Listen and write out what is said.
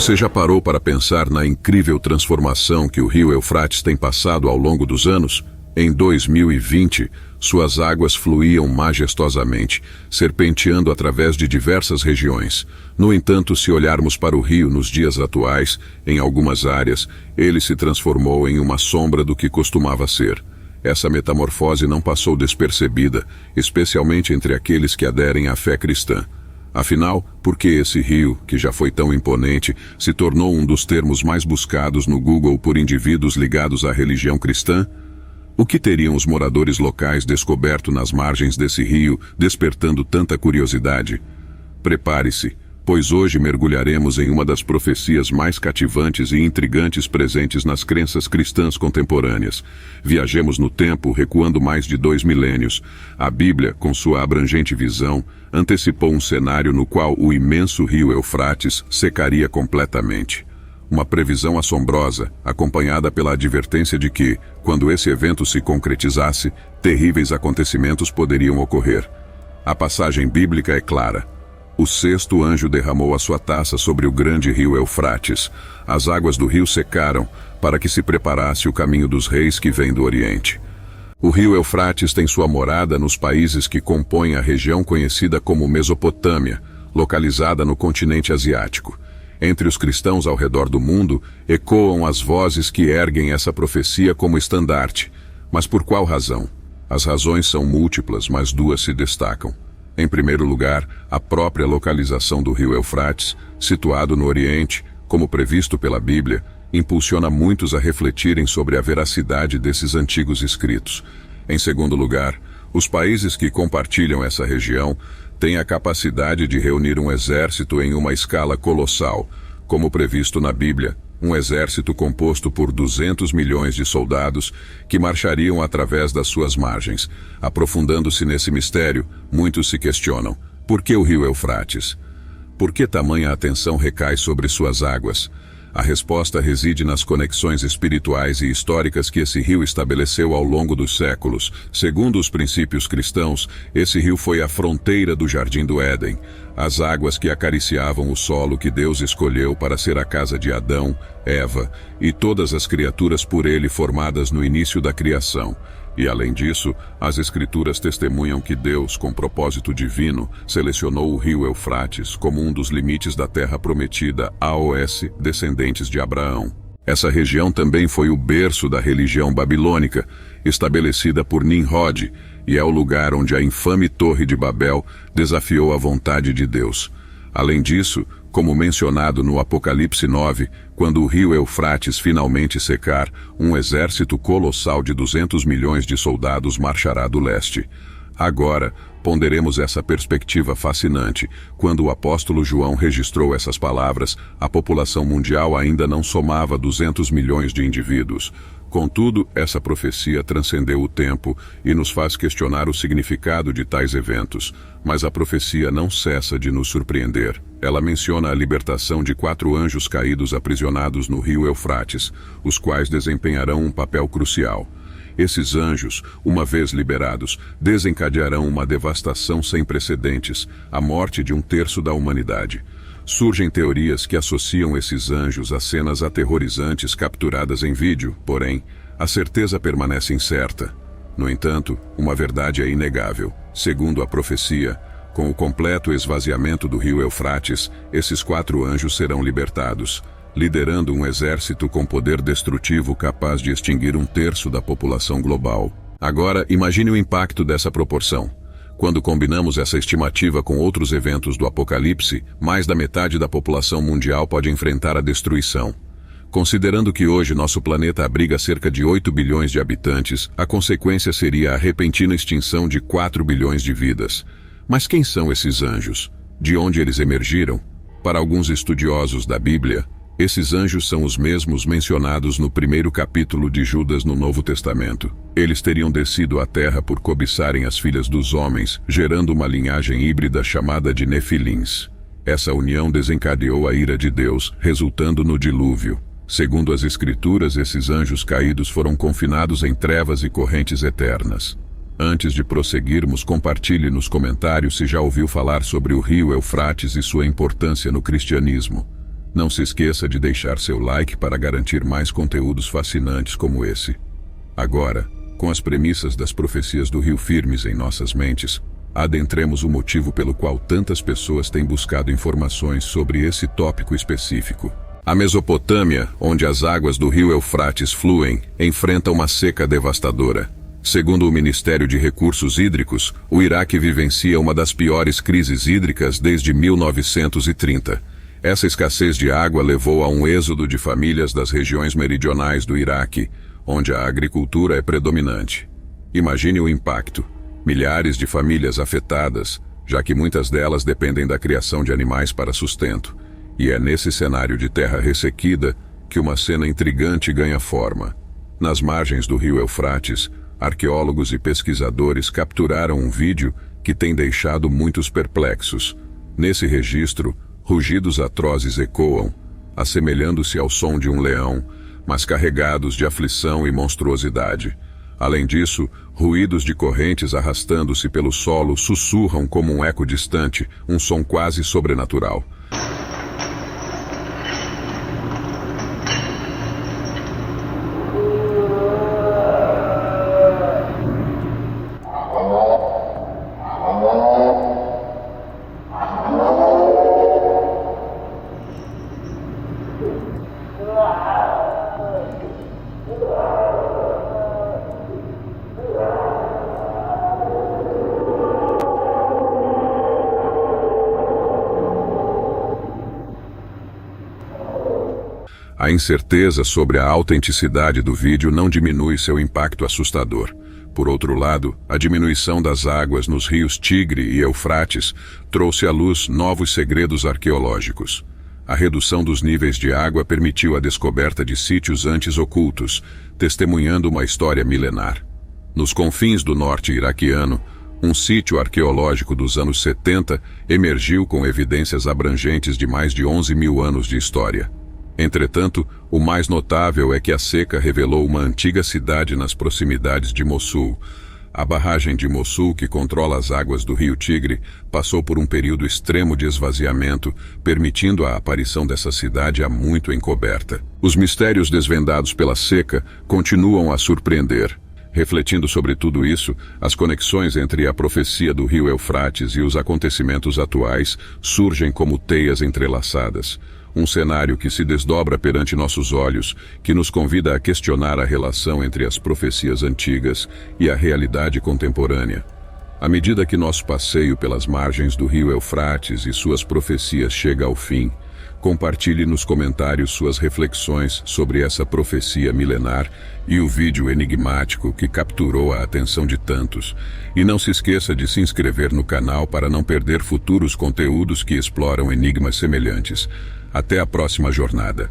Você já parou para pensar na incrível transformação que o rio Eufrates tem passado ao longo dos anos? Em 2020, suas águas fluíam majestosamente, serpenteando através de diversas regiões. No entanto, se olharmos para o rio nos dias atuais, em algumas áreas, ele se transformou em uma sombra do que costumava ser. Essa metamorfose não passou despercebida, especialmente entre aqueles que aderem à fé cristã. Afinal, por que esse rio, que já foi tão imponente, se tornou um dos termos mais buscados no Google por indivíduos ligados à religião cristã? O que teriam os moradores locais descoberto nas margens desse rio, despertando tanta curiosidade? Prepare-se, pois hoje mergulharemos em uma das profecias mais cativantes e intrigantes presentes nas crenças cristãs contemporâneas. Viajemos no tempo, recuando mais de 2 milênios. A Bíblia, com sua abrangente visão, antecipou um cenário no qual o imenso rio Eufrates secaria completamente. Uma previsão assombrosa, acompanhada pela advertência de que, quando esse evento se concretizasse, terríveis acontecimentos poderiam ocorrer. A passagem bíblica é clara. O sexto anjo derramou a sua taça sobre o grande rio Eufrates. As águas do rio secaram, para que se preparasse o caminho dos reis que vem do Oriente. O rio Eufrates tem sua morada nos países que compõem a região conhecida como Mesopotâmia, localizada no continente asiático. Entre os cristãos ao redor do mundo, ecoam as vozes que erguem essa profecia como estandarte. Mas por qual razão? As razões são múltiplas, mas duas se destacam. Em primeiro lugar, a própria localização do rio Eufrates, situado no Oriente, como previsto pela Bíblia, impulsiona muitos a refletirem sobre a veracidade desses antigos escritos. Em segundo lugar, os países que compartilham essa região têm a capacidade de reunir um exército em uma escala colossal, como previsto na Bíblia, um exército composto por 200 milhões de soldados que marchariam através das suas margens. Aprofundando-se nesse mistério, muitos se questionam: por que o rio Eufrates? Por que tamanha atenção recai sobre suas águas? A resposta reside nas conexões espirituais e históricas que esse rio estabeleceu ao longo dos séculos. Segundo os princípios cristãos, esse rio foi a fronteira do Jardim do Éden, as águas que acariciavam o solo que Deus escolheu para ser a casa de Adão, Eva e todas as criaturas por ele formadas no início da criação. E além disso, as Escrituras testemunham que Deus, com propósito divino, selecionou o rio Eufrates como um dos limites da terra prometida aos descendentes de Abraão. Essa região também foi o berço da religião babilônica, estabelecida por Nimrod, e é o lugar onde a infame Torre de Babel desafiou a vontade de Deus. Além disso, como mencionado no Apocalipse 9, quando o rio Eufrates finalmente secar, um exército colossal de 200 milhões de soldados marchará do leste. Agora, ponderemos essa perspectiva fascinante. Quando o apóstolo João registrou essas palavras, a população mundial ainda não somava 200 milhões de indivíduos. Contudo, essa profecia transcendeu o tempo e nos faz questionar o significado de tais eventos. Mas a profecia não cessa de nos surpreender. Ela menciona a libertação de 4 anjos caídos aprisionados no rio Eufrates, os quais desempenharão um papel crucial. Esses anjos, uma vez liberados, desencadearão uma devastação sem precedentes, a morte de 1/3 da humanidade. Surgem teorias que associam esses anjos a cenas aterrorizantes capturadas em vídeo, porém, a certeza permanece incerta. No entanto, uma verdade é inegável. Segundo a profecia, com o completo esvaziamento do rio Eufrates, esses 4 anjos serão libertados, liderando um exército com poder destrutivo capaz de extinguir 1/3 da população global. Agora, imagine o impacto dessa proporção. Quando combinamos essa estimativa com outros eventos do Apocalipse, mais da metade da população mundial pode enfrentar a destruição. Considerando que hoje nosso planeta abriga cerca de 8 bilhões de habitantes, a consequência seria a repentina extinção de 4 bilhões de vidas. Mas quem são esses anjos? De onde eles emergiram? Para alguns estudiosos da Bíblia, esses anjos são os mesmos mencionados no primeiro capítulo de Judas no Novo Testamento. Eles teriam descido à terra por cobiçarem as filhas dos homens, gerando uma linhagem híbrida chamada de Nefilins. Essa união desencadeou a ira de Deus, resultando no dilúvio. Segundo as Escrituras, esses anjos caídos foram confinados em trevas e correntes eternas. Antes de prosseguirmos, compartilhe nos comentários se já ouviu falar sobre o rio Eufrates e sua importância no cristianismo. Não se esqueça de deixar seu like para garantir mais conteúdos fascinantes como esse. Agora, com as premissas das profecias do rio firmes em nossas mentes, adentremos o motivo pelo qual tantas pessoas têm buscado informações sobre esse tópico específico. A Mesopotâmia, onde as águas do rio Eufrates fluem, enfrenta uma seca devastadora. Segundo o Ministério de Recursos Hídricos, o Iraque vivencia uma das piores crises hídricas desde 1930. Essa escassez de água levou a um êxodo de famílias das regiões meridionais do Iraque, onde a agricultura é predominante. Imagine o impacto. Milhares de famílias afetadas, já que muitas delas dependem da criação de animais para sustento. E é nesse cenário de terra ressequida que uma cena intrigante ganha forma. Nas margens do rio Eufrates, arqueólogos e pesquisadores capturaram um vídeo que tem deixado muitos perplexos. Nesse registro, rugidos atrozes ecoam, assemelhando-se ao som de um leão, mas carregados de aflição e monstruosidade. Além disso, ruídos de correntes arrastando-se pelo solo sussurram como um eco distante, um som quase sobrenatural. A incerteza sobre a autenticidade do vídeo não diminui seu impacto assustador. Por outro lado, a diminuição das águas nos rios Tigre e Eufrates trouxe à luz novos segredos arqueológicos. A redução dos níveis de água permitiu a descoberta de sítios antes ocultos, testemunhando uma história milenar. Nos confins do norte iraquiano, um sítio arqueológico dos anos 70 emergiu com evidências abrangentes de mais de 11 mil anos de história. Entretanto, o mais notável é que a seca revelou uma antiga cidade nas proximidades de Mossul. A barragem de Mossul, que controla as águas do rio Tigre, passou por um período extremo de esvaziamento, permitindo a aparição dessa cidade há muito encoberta. Os mistérios desvendados pela seca continuam a surpreender. Refletindo sobre tudo isso, as conexões entre a profecia do rio Eufrates e os acontecimentos atuais surgem como teias entrelaçadas. Um cenário que se desdobra perante nossos olhos, que nos convida a questionar a relação entre as profecias antigas e a realidade contemporânea. À medida que nosso passeio pelas margens do rio Eufrates e suas profecias chega ao fim, compartilhe nos comentários suas reflexões sobre essa profecia milenar e o vídeo enigmático que capturou a atenção de tantos. E não se esqueça de se inscrever no canal para não perder futuros conteúdos que exploram enigmas semelhantes. Até a próxima jornada.